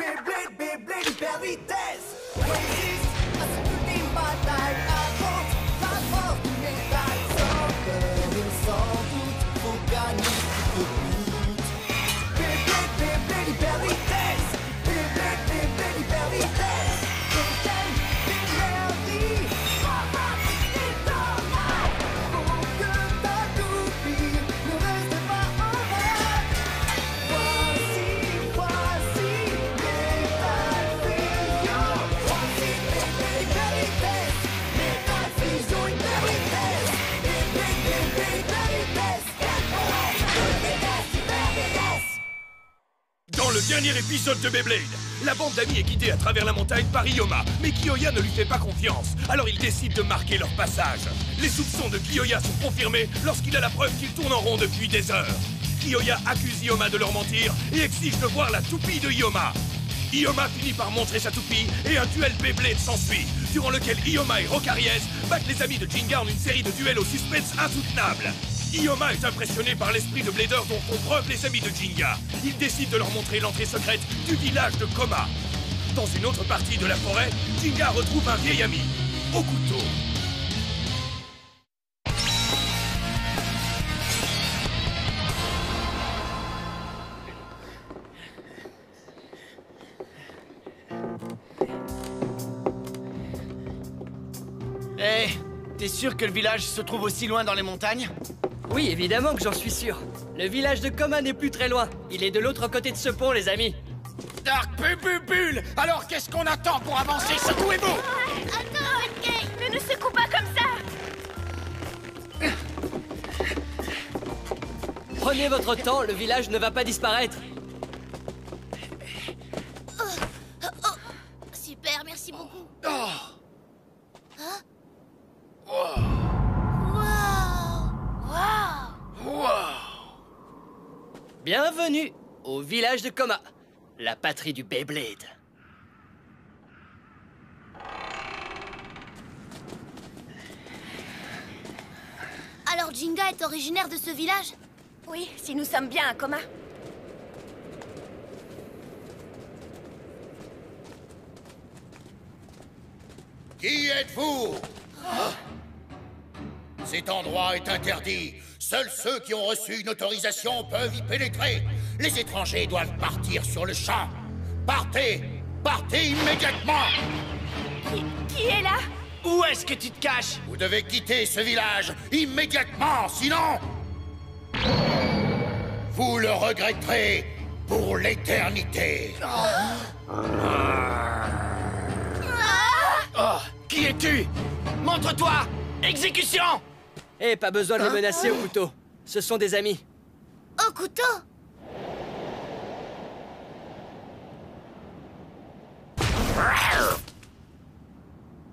Beyblade, Beyblade hyper vitesse. Résiste à cette ultime bataille. Affronte la force du métal. Sans peur et sans doute, faut gagner tout de but. Beyblade, Beyblade hyper vitesse. Beyblade, Beyblade hyper vitesse. Totem d'énergie. Faut que ta toupie ne reste pas en vain. Voici Metal Fusion. Voici Beyblade hyper vitesse. Metal Fusion hyper vitesse. Beyblade, Beyblade hyper vitesse. Hyper vitesse. Dans le dernier épisode de Beyblade, la bande d'amis est guidée à travers la montagne par Ioma, mais Kyoya ne lui fait pas confiance, alors il décide de marquer leur passage. Les soupçons de Kyoya sont confirmés lorsqu'il a la preuve qu'il tourne en rond depuis des heures. Kyoya accuse Ioma de leur mentir et exige de voir la toupie de Ioma. Ioma finit par montrer sa toupie et un duel Beyblade s'ensuit, durant lequel Ioma et Rokaries battent les amis de Jinga en une série de duels au suspense insoutenable. Ioma est impressionné par l'esprit de Blader dont font preuve les amis de Jinga. Il décide de leur montrer l'entrée secrète du village de Koma. Dans une autre partie de la forêt, Jinga retrouve un vieil ami, Okuto. Hé, t'es sûr que le village se trouve aussi loin dans les montagnes? Oui, évidemment que j'en suis sûr. Le village de Koma n'est plus très loin. Il est de l'autre côté de ce pont, les amis. Dark Bubule! Alors qu'est-ce qu'on attend pour avancer? Secouez-vous! Attends, Redkey, ne secoue pas comme ça. Prenez votre temps, le village ne va pas disparaître. Super, merci beaucoup. Oh. Hein? Wow. Waouh! Wow. Bienvenue au village de Koma, la patrie du Beyblade. Alors Jinga est originaire de ce village? Oui, si nous sommes bien à Koma. Qui êtes-vous? Cet endroit est interdit. Seuls ceux qui ont reçu une autorisation peuvent y pénétrer. Les étrangers doivent partir sur le champ. Partez! Partez immédiatement! Qui est là? Où est-ce que tu te caches? Vous devez quitter ce village immédiatement, sinon... vous le regretterez pour l'éternité. Oh, qui es-tu? Montre-toi! Exécution! Eh, pas besoin de les menacer au couteau. Ce sont des amis. Au couteau?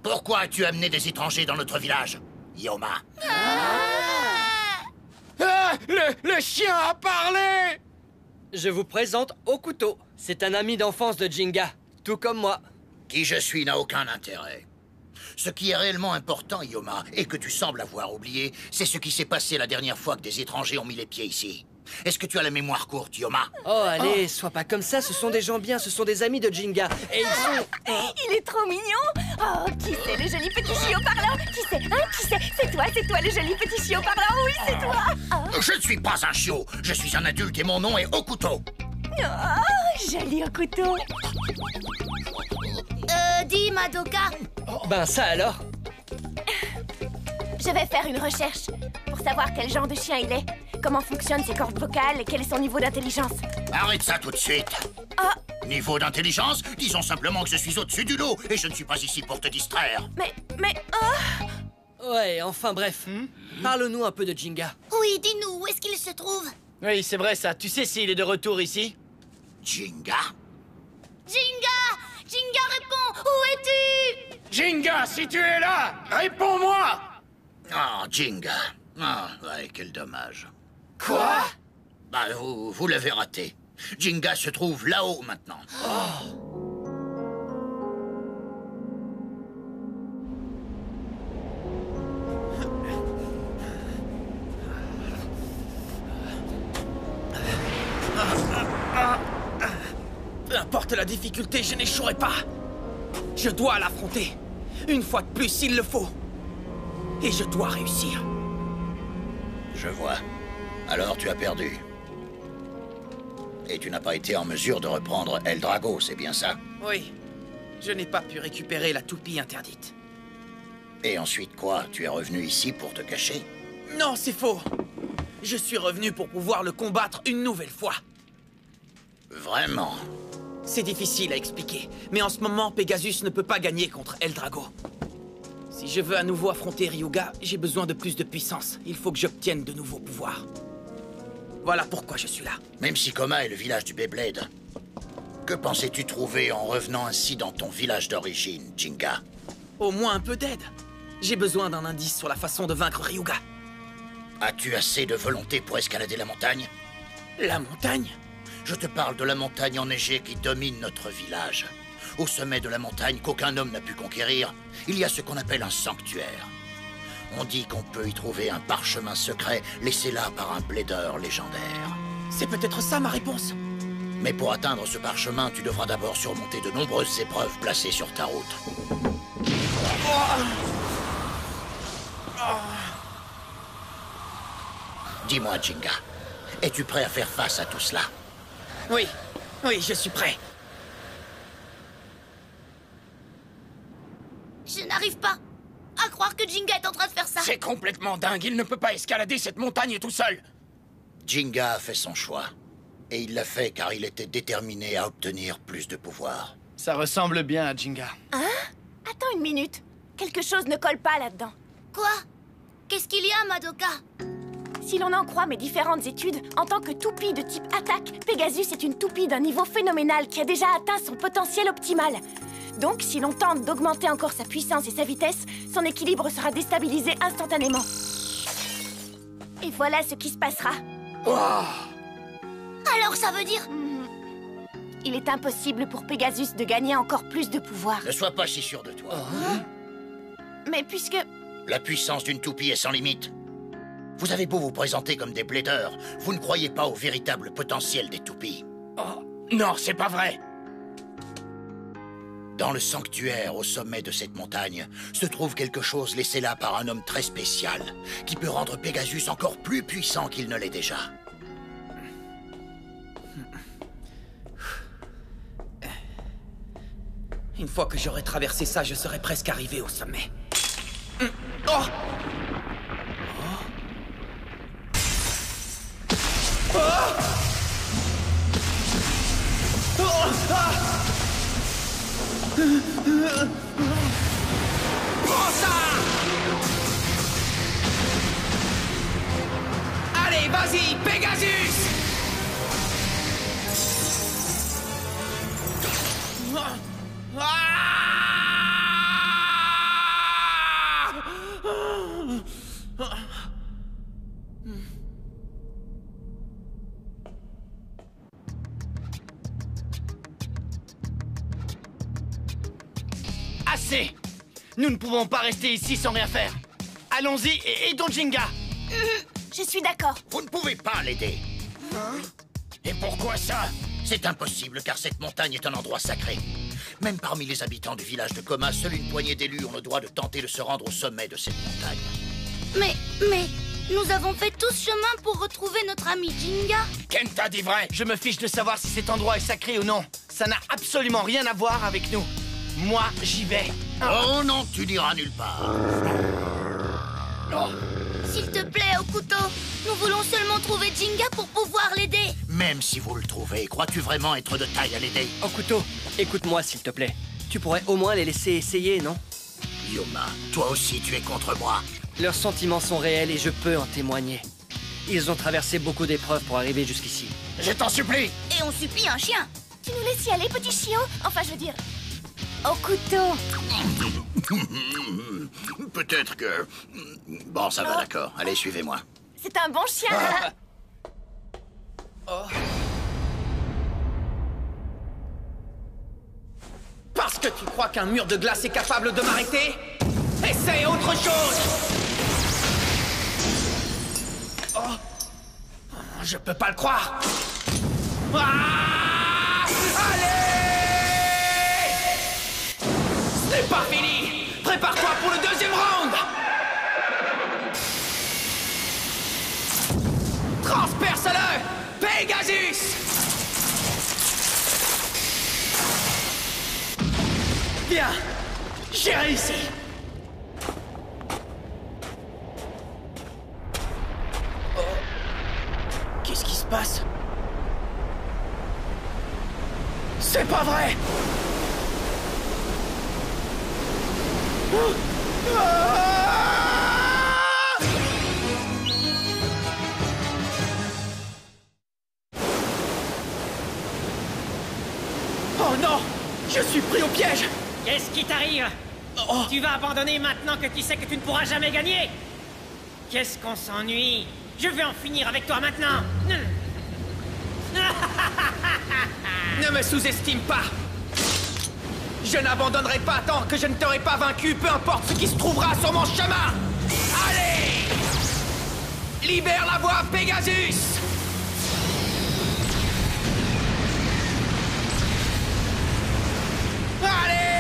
Pourquoi as-tu amené des étrangers dans notre village, Ioma? Ah, le chien a parlé! Je vous présente Okuto. C'est un ami d'enfance de Jinga, tout comme moi. Qui je suis n'a aucun intérêt. Ce qui est réellement important, Ioma, et que tu sembles avoir oublié, c'est ce qui s'est passé la dernière fois que des étrangers ont mis les pieds ici. Est-ce que tu as la mémoire courte, Ioma? Oh, allez, sois pas comme ça, ce sont des gens bien, ce sont des amis de Jinga. Et ils sont... Il est trop mignon. Oh, qui c'est le joli petit chiot parlant? Qui c'est? Hein, qui c'est? C'est toi le joli petit chiot parlant? Oui, c'est toi. Oh, Je ne suis pas un chiot, je suis un adulte et mon nom est Okuto. joli au couteau. Dis, Madoka. Ben ça alors. Je vais faire une recherche pour savoir quel genre de chien il est, comment fonctionnent ses cordes vocales et quel est son niveau d'intelligence. Arrête ça tout de suite. Ah, Niveau d'intelligence, disons simplement que je suis au-dessus du lot et je ne suis pas ici pour te distraire. mais, Ouais, enfin bref. Parle-nous un peu de Jinga. Oui, dis-nous, où est-ce qu'il se trouve? Oui, c'est vrai ça. Tu sais s'il est de retour ici? Jinga? Jinga! Jinga, réponds! Où es-tu? Jinga, si tu es là, réponds-moi! Ah, Jinga. Ah, ouais, quel dommage. Quoi? Bah, vous l'avez raté. Jinga se trouve là-haut maintenant. Qu'importe la difficulté, je n'échouerai pas. Je dois l'affronter. Une fois de plus, s'il le faut. Et je dois réussir. Je vois. Alors tu as perdu. Et tu n'as pas été en mesure de reprendre Eldrago, c'est bien ça? Oui. Je n'ai pas pu récupérer la toupie interdite. Et ensuite quoi? Tu es revenu ici pour te cacher? Non, c'est faux. Je suis revenu pour pouvoir le combattre une nouvelle fois. Vraiment? C'est difficile à expliquer, mais en ce moment, Pegasus ne peut pas gagner contre Eldrago. Si je veux à nouveau affronter Ryuga, j'ai besoin de plus de puissance. Il faut que j'obtienne de nouveaux pouvoirs. Voilà pourquoi je suis là. Même si Koma est le village du Beyblade, que pensais-tu trouver en revenant ainsi dans ton village d'origine, Jinga? Au moins un peu d'aide. J'ai besoin d'un indice sur la façon de vaincre Ryuga. As-tu assez de volonté pour escalader la montagne? La montagne? Je te parle de la montagne enneigée qui domine notre village. Au sommet de la montagne qu'aucun homme n'a pu conquérir, il y a ce qu'on appelle un sanctuaire. On dit qu'on peut y trouver un parchemin secret laissé là par un blader légendaire. C'est peut-être ça ma réponse. Mais pour atteindre ce parchemin, tu devras d'abord surmonter de nombreuses épreuves placées sur ta route. Dis-moi, Jinga, es-tu prêt à faire face à tout cela? Oui, oui, je suis prêt. Je n'arrive pas à croire que Jinga est en train de faire ça. C'est complètement dingue, il ne peut pas escalader cette montagne tout seul. Jinga a fait son choix. Et il l'a fait car il était déterminé à obtenir plus de pouvoir. Ça ressemble bien à Jinga. Hein? Attends une minute. Quelque chose ne colle pas là-dedans. Quoi? Qu'est-ce qu'il y a, Madoka? Si l'on en croit mes différentes études, en tant que toupie de type attaque, Pegasus est une toupie d'un niveau phénoménal qui a déjà atteint son potentiel optimal. Donc, si l'on tente d'augmenter encore sa puissance et sa vitesse, son équilibre sera déstabilisé instantanément. Et voilà ce qui se passera. Alors ça veut dire... Il est impossible pour Pegasus de gagner encore plus de pouvoir. Ne sois pas si sûr de toi. Mais puisque... La puissance d'une toupie est sans limite. Vous avez beau vous présenter comme des bladers, vous ne croyez pas au véritable potentiel des toupies. Non, c'est pas vrai. Dans le sanctuaire au sommet de cette montagne se trouve quelque chose laissé là par un homme très spécial, qui peut rendre Pegasus encore plus puissant qu'il ne l'est déjà. Une fois que j'aurai traversé ça, je serai presque arrivé au sommet. Prends ça! Allez, vas-y, Pegasus! Assez! Nous ne pouvons pas rester ici sans rien faire. Allons-y et aidons Jinga. Je suis d'accord. Vous ne pouvez pas l'aider. Et pourquoi ça? C'est impossible car cette montagne est un endroit sacré. Même parmi les habitants du village de Koma, seule une poignée d'élus ont le droit de tenter de se rendre au sommet de cette montagne. Mais... Nous avons fait tout ce chemin pour retrouver notre ami Jinga. Kenta dit vrai. Je me fiche de savoir si cet endroit est sacré ou non. Ça n'a absolument rien à voir avec nous. Moi, j'y vais. Oh non, tu n'iras nulle part. S'il te plaît, Okuto, nous voulons seulement trouver Jinga pour pouvoir l'aider. Même si vous le trouvez, crois-tu vraiment être de taille à l'aider? Okuto, écoute-moi s'il te plaît. Tu pourrais au moins les laisser essayer, non? Yoma, toi aussi tu es contre moi. Leurs sentiments sont réels et je peux en témoigner. Ils ont traversé beaucoup d'épreuves pour arriver jusqu'ici. Je t'en supplie. Et on supplie un chien. Tu nous laisses y aller, petit chiot? Enfin, je veux dire... Okuto. Peut-être que... Bon, ça va, d'accord. Allez, suivez-moi. C'est un bon chien. Parce que tu crois qu'un mur de glace est capable de m'arrêter? Essaie autre chose! Je peux pas le croire! Allez! Bien! J'ai réussi! Qu'est-ce qui se passe? C'est pas vrai! Oh non! Je suis pris au piège! Qu'est-ce qui t'arrive? Tu vas abandonner maintenant que tu sais que tu ne pourras jamais gagner? Qu'est-ce qu'on s'ennuie? Je vais en finir avec toi maintenant! Ne me sous-estime pas! Je n'abandonnerai pas tant que je ne t'aurai pas vaincu, peu importe ce qui se trouvera sur mon chemin! Allez! Libère la voie, Pegasus! Allez!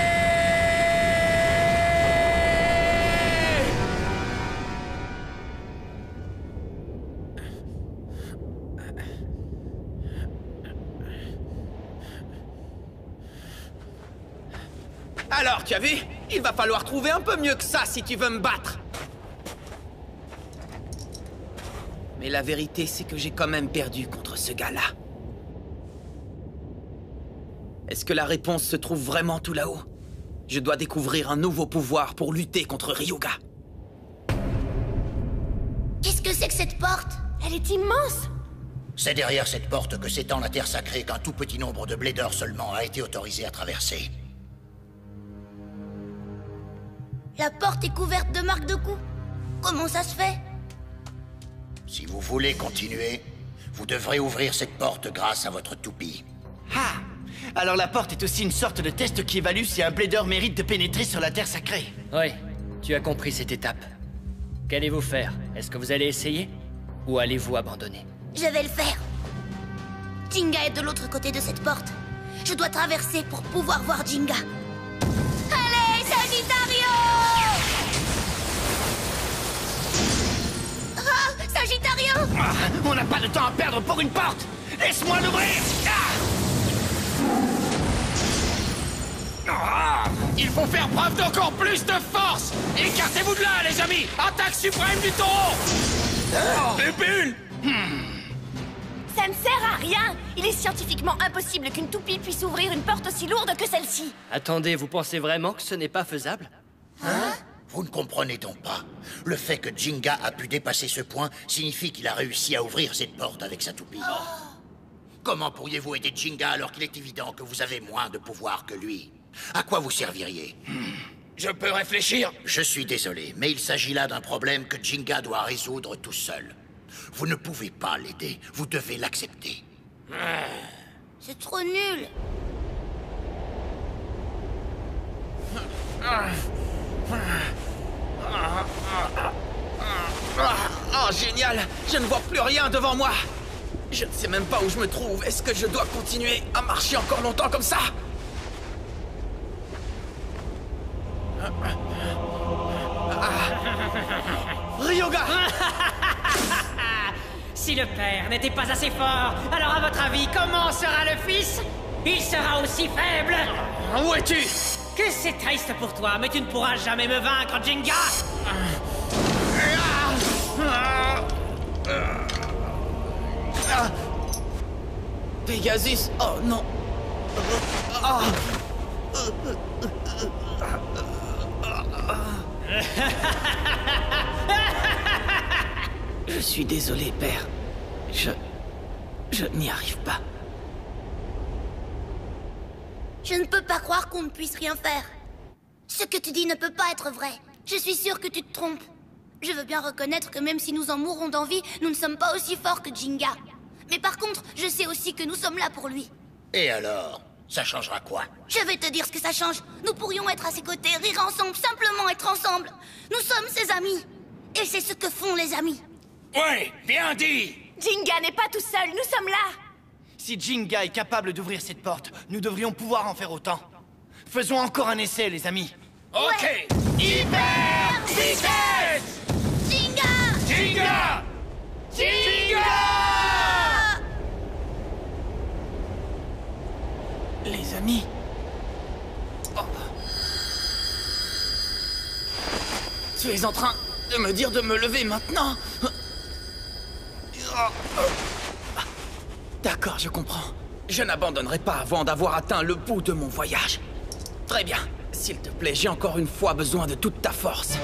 Alors, tu as vu? Il va falloir trouver un peu mieux que ça si tu veux me battre. Mais la vérité, c'est que j'ai quand même perdu contre ce gars-là. Est-ce que la réponse se trouve vraiment tout là-haut? Je dois découvrir un nouveau pouvoir pour lutter contre Ryuga. Qu'est-ce que c'est que cette porte? Elle est immense! C'est derrière cette porte que s'étend la Terre sacrée qu'un tout petit nombre de blédeurs seulement a été autorisé à traverser. La porte est couverte de marques de coups. Comment ça se fait? Si vous voulez continuer, vous devrez ouvrir cette porte grâce à votre toupie. Ah! Alors la porte est aussi une sorte de test qui évalue si un blader mérite de pénétrer sur la Terre sacrée. Oui, tu as compris cette étape. Qu'allez-vous faire? Est-ce que vous allez essayer? Ou allez-vous abandonner? Je vais le faire. Jinga est de l'autre côté de cette porte. Je dois traverser pour pouvoir voir Jinga. Allez, Sagittario! Ah, Sagittario! Ah, on n'a pas de temps à perdre pour une porte! Laisse-moi l'ouvrir! Il faut faire preuve d'encore plus de force! Écartez-vous de là, les amis! Attaque suprême du taureau! Les bulles! Ça ne sert à rien! Il est scientifiquement impossible qu'une toupie puisse ouvrir une porte aussi lourde que celle-ci. Attendez, vous pensez vraiment que ce n'est pas faisable? Vous ne comprenez donc pas. Le fait que Jinga a pu dépasser ce point signifie qu'il a réussi à ouvrir cette porte avec sa toupie. Comment pourriez-vous aider Jinga alors qu'il est évident que vous avez moins de pouvoir que lui? À quoi vous serviriez? Je peux réfléchir? Je suis désolé, mais il s'agit là d'un problème que Jinga doit résoudre tout seul. Vous ne pouvez pas l'aider, vous devez l'accepter. C'est trop nul. Oh, génial! Je ne vois plus rien devant moi! Je ne sais même pas où je me trouve. Est-ce que je dois continuer à marcher encore longtemps comme ça? Ryuga! Si le père n'était pas assez fort, alors à votre avis, comment sera le fils? Il sera aussi faible! Où es-tu? Que c'est triste pour toi, mais tu ne pourras jamais me vaincre, Jinga! Pegasus! Oh non! Je suis désolé, père. Je n'y arrive pas. Je ne peux pas croire qu'on ne puisse rien faire. Ce que tu dis ne peut pas être vrai. Je suis sûre que tu te trompes. Je veux bien reconnaître que même si nous en mourrons d'envie, nous ne sommes pas aussi forts que Jinga. Mais par contre, je sais aussi que nous sommes là pour lui. Et alors? Ça changera quoi? Je vais te dire ce que ça change. Nous pourrions être à ses côtés, rire ensemble, simplement être ensemble. Nous sommes ses amis. Et c'est ce que font les amis. Ouais, bien dit! Jinga n'est pas tout seul, nous sommes là! Si Jinga est capable d'ouvrir cette porte, nous devrions pouvoir en faire autant. Faisons encore un essai, les amis. Ok! Hyper vitesse! Jinga! Jinga! Jinga! Les amis... Tu es en train de me dire de me lever maintenant? D'accord, je comprends. Je n'abandonnerai pas avant d'avoir atteint le bout de mon voyage. Très bien. S'il te plaît, j'ai encore une fois besoin de toute ta force.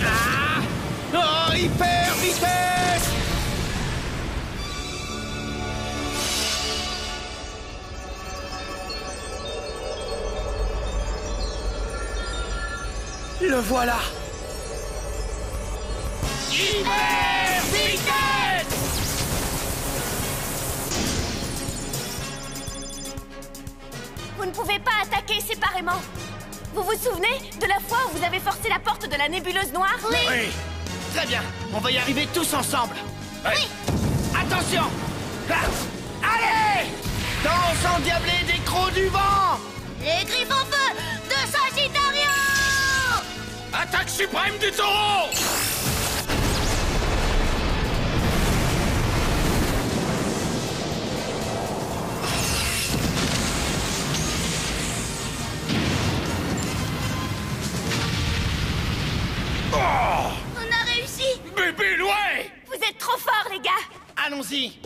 Ah! Oh, hyper vitesse! Le voilà! Hyper vitesse! Vous ne pouvez pas attaquer séparément. Vous vous souvenez de la fois où vous avez forcé la porte de la nébuleuse noire? Oui. Très bien, on va y arriver tous ensemble. Oui. Attention. Ah. Allez! Danse endiablée des crocs du vent! Les griffes en feu de Sagittario! Attaque suprême du taureau! On a réussi! Bébé, ouais! Vous êtes trop forts, les gars! Allons-y.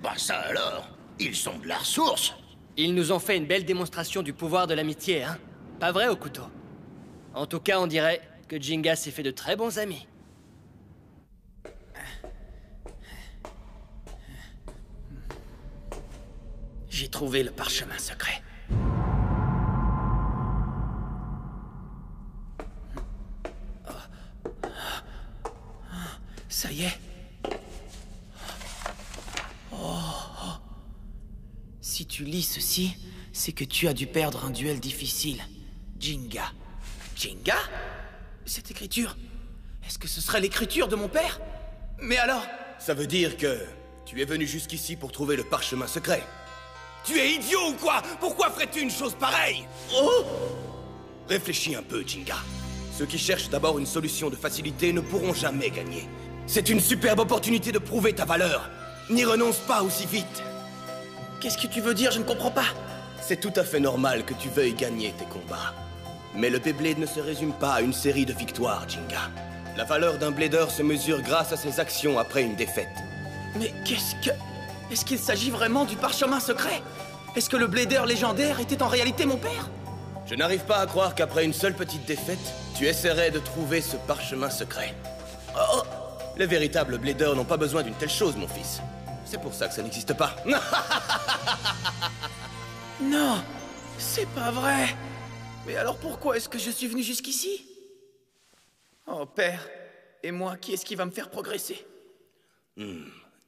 Bah ça alors, ils sont de la ressource. Ils nous ont fait une belle démonstration du pouvoir de l'amitié, hein? Pas vrai, Okuto? En tout cas, on dirait que Jinga s'est fait de très bons amis. J'ai trouvé le parchemin secret. Ça y est. Si tu lis ceci, c'est que tu as dû perdre un duel difficile. Jinga. Jinga? Cette écriture, est-ce que ce serait l'écriture de mon père? Mais alors? Ça veut dire que tu es venu jusqu'ici pour trouver le parchemin secret. Tu es idiot ou quoi? Pourquoi ferais-tu une chose pareille? Oh! Réfléchis un peu, Jinga. Ceux qui cherchent d'abord une solution de facilité ne pourront jamais gagner. C'est une superbe opportunité de prouver ta valeur. N'y renonce pas aussi vite. Qu'est-ce que tu veux dire? Je ne comprends pas. C'est tout à fait normal que tu veuilles gagner tes combats. Mais le Beyblade ne se résume pas à une série de victoires, Jinga. La valeur d'un blader se mesure grâce à ses actions après une défaite. Mais qu'est-ce que... Est-ce qu'il s'agit vraiment du parchemin secret? Est-ce que le blader légendaire était en réalité mon père? Je n'arrive pas à croire qu'après une seule petite défaite, tu essaierais de trouver ce parchemin secret. Oh! Les véritables bladers n'ont pas besoin d'une telle chose, mon fils. C'est pour ça que ça n'existe pas. Non, c'est pas vrai. Mais alors pourquoi est-ce que je suis venu jusqu'ici? Oh, père, et moi, qui est-ce qui va me faire progresser?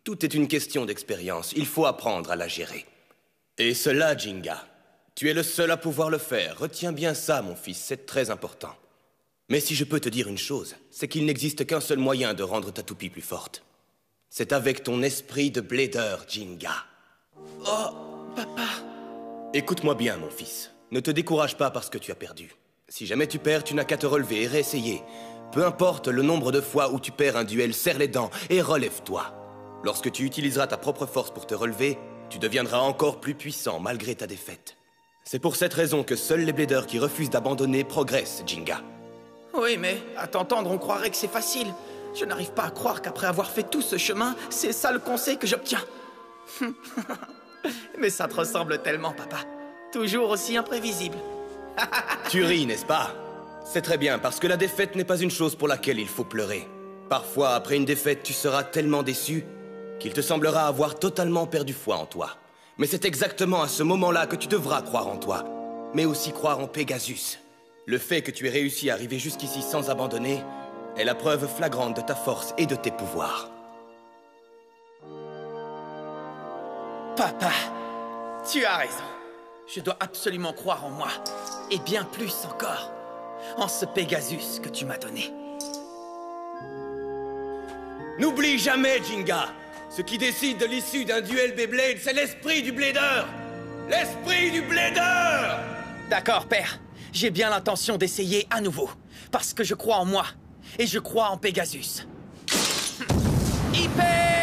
Tout est une question d'expérience. Il faut apprendre à la gérer. Et cela, Jinga, tu es le seul à pouvoir le faire. Retiens bien ça, mon fils, c'est très important. Mais si je peux te dire une chose, c'est qu'il n'existe qu'un seul moyen de rendre ta toupie plus forte. C'est avec ton esprit de blader, Jinga. Oh, papa. Écoute-moi bien, mon fils. Ne te décourage pas parce que tu as perdu. Si jamais tu perds, tu n'as qu'à te relever et réessayer. Peu importe le nombre de fois où tu perds un duel, serre les dents et relève-toi. Lorsque tu utiliseras ta propre force pour te relever, tu deviendras encore plus puissant malgré ta défaite. C'est pour cette raison que seuls les bladers qui refusent d'abandonner progressent, Jinga. Oui, mais à t'entendre, on croirait que c'est facile. Je n'arrive pas à croire qu'après avoir fait tout ce chemin, c'est ça le conseil que j'obtiens. Mais ça te ressemble tellement, papa. Toujours aussi imprévisible. Tu ris, n'est-ce pas? C'est très bien, parce que la défaite n'est pas une chose pour laquelle il faut pleurer. Parfois, après une défaite, tu seras tellement déçu qu'il te semblera avoir totalement perdu foi en toi. Mais c'est exactement à ce moment-là que tu devras croire en toi, mais aussi croire en Pegasus. Le fait que tu aies réussi à arriver jusqu'ici sans abandonner est la preuve flagrante de ta force et de tes pouvoirs. Papa, tu as raison. Je dois absolument croire en moi. Et bien plus encore, en ce Pegasus que tu m'as donné. N'oublie jamais, Jinga! Ce qui décide de l'issue d'un duel Beyblade, c'est l'esprit du blader! L'esprit du blader! D'accord, père. J'ai bien l'intention d'essayer à nouveau. Parce que je crois en moi. Et je crois en Pegasus. Hyper